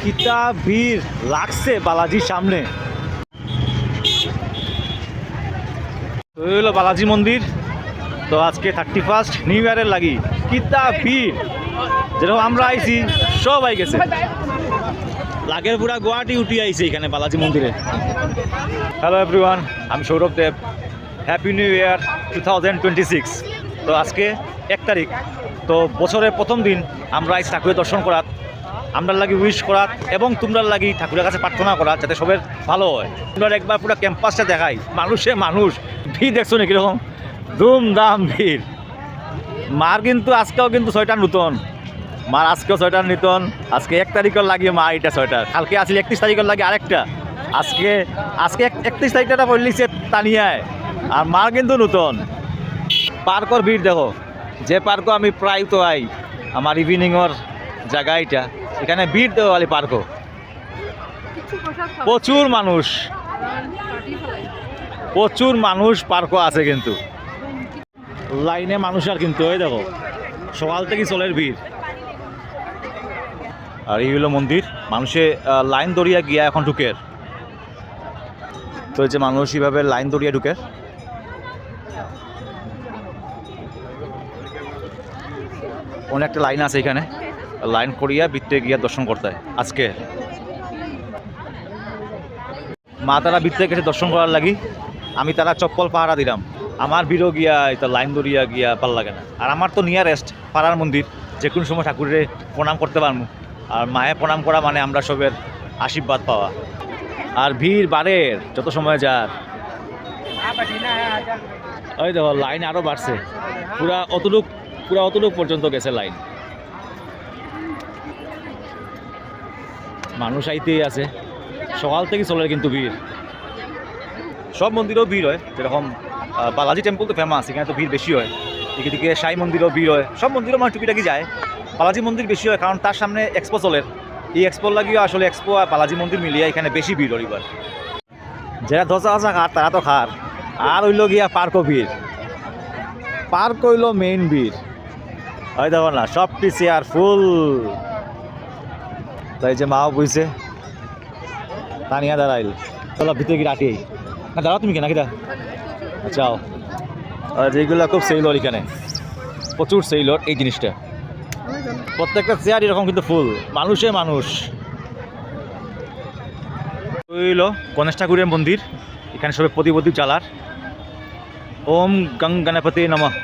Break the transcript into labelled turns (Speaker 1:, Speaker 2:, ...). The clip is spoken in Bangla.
Speaker 1: কিতা ভিড় লাগছে বালাজির সামনে। তো এই হলো বালাজি মন্দির। তো আজকে 31 নিউ ইয়ারের লাগি কিতা ভিড়, যেরকম আমরা আইছি সব আই গেছে। লাগের পুরা গুয়াহাটি উঠি আইছে এখানে বালাজি মন্দিরে। হ্যালো এভরিওয়ান, আমি Saurav Dev. Happy new year 2026। তো আজকে 1 তারিখ, তো বছরের প্রথম দিন আমরা আইছি ঠাকুরের দর্শন করার, আমরা লাগি উইশ করার এবং তোমরা লাগি ঠাকুরের কাছে প্রার্থনা করার যাতে সবের ভালো হয়। তোমরা একবার পুরো ক্যাম্পাসটা দেখাই, মানুষে মানুষ, ভিড় দেখছো না কীরকম ধুমধাম ভিড়। মার কিন্তু আজকেও কিন্তু সোয়েটার নতুন, মার আজকেও সোয়েটার নতুন। আজকে 1 তারিখের লাগিয়ে মা এটা সোয়েটার, কালকে আসলে 31 তারিখের লাগে আরেকটা। আজকে 31 তারিখটা পড়লিছে তানিয়ায়, আর মার কিন্তু নতুন। পার্কর ভিড় দেখো, যে পার্কও আমি প্রায় তো আই, আমার ইভিনিংয়ের জায়গা এটা, এখানে ভিড় দেওয়া আলি পার্কও প্রচুর মানুষ, প্রচুর মানুষ পার্কও আছে কিন্তু লাইনে মানুষ। আর কিন্তু ওই দেখো সকাল থেকে চলের ভিড়। আর এই হলো মন্দির, মানুষে লাইন দড়িয়া গিয়া এখন ঢুকের। তো এই যে মানুষ এইভাবে লাইন দড়িয়া ঢুকের। অনেকটা লাইন আছে এখানে, লাইন করিয়া ভিতরে গিয়া দর্শন করতে হয়। আজকে মা তারা ভিতরে গেছে দর্শন করার লাগি, আমি তারা চপ্পল পাহারা দিলাম। আমার ভিড়ও গিয়া এটা লাইন দড়িয়া গিয়া পাল লাগে না। আর আমার তো নিয়ারেস্ট পাড়ার মন্দির, যে কোনো সময় ঠাকুরের প্রণাম করতে পারবো। আর মায়ে প্রণাম করা মানে আমরা সবের আশীর্বাদ পাওয়া। আর ভিড় বাড়ের যত সময় যার। ওই দেখো লাইন আরও বাড়ছে, পুরা অতটুক পর্যন্ত গেছে লাইন। মানুষ আইতেই আছে, সকাল থেকে চলে কিন্তু ভিড়। সব মন্দিরেও ভিড় হয়, যেরকম বালাজি টেম্পল তো ফেমাস, এখানে তো ভিড় বেশি হয়। এদিকে সাই মন্দিরেও ভিড় হয়, সব মন্দিরও মানে টুকিটাকি যায়। বালাজি মন্দির বেশি হয় কারণ তার সামনে এক্সপো চলে। এই এক্সপোর লাগিও আসলে এক্সপো আর বালাজি মন্দির মিলিয়ে এখানে বেশি ভিড় হয়। এবার যারা ধসা ধসা খার তারা তো খার, আর হইল গিয়া পার্কও ভিড়। পার্ক হইল মেইন ভিড়। হয় দেখো না, সবটি চেয়ার ফুল। তাই যে মাও বুঝছে তানিয়া দাঁড়াইল, চলো ভিতরে গিয়ে রাখি না। দাঁড়াও তুমি কেন কিনা যাও। আর যেগুলো খুব সেইলর, এখানে প্রচুর সেইলর এই জিনিসটা। প্রত্যেকটা চেয়ার এরকম কিন্তু ফুল, মানুষে মানুষ। হইল গণেশ ঠাকুরের মন্দির, এখানে সবে প্রদীপ চালার। ওম গং গণপতি নমঃ।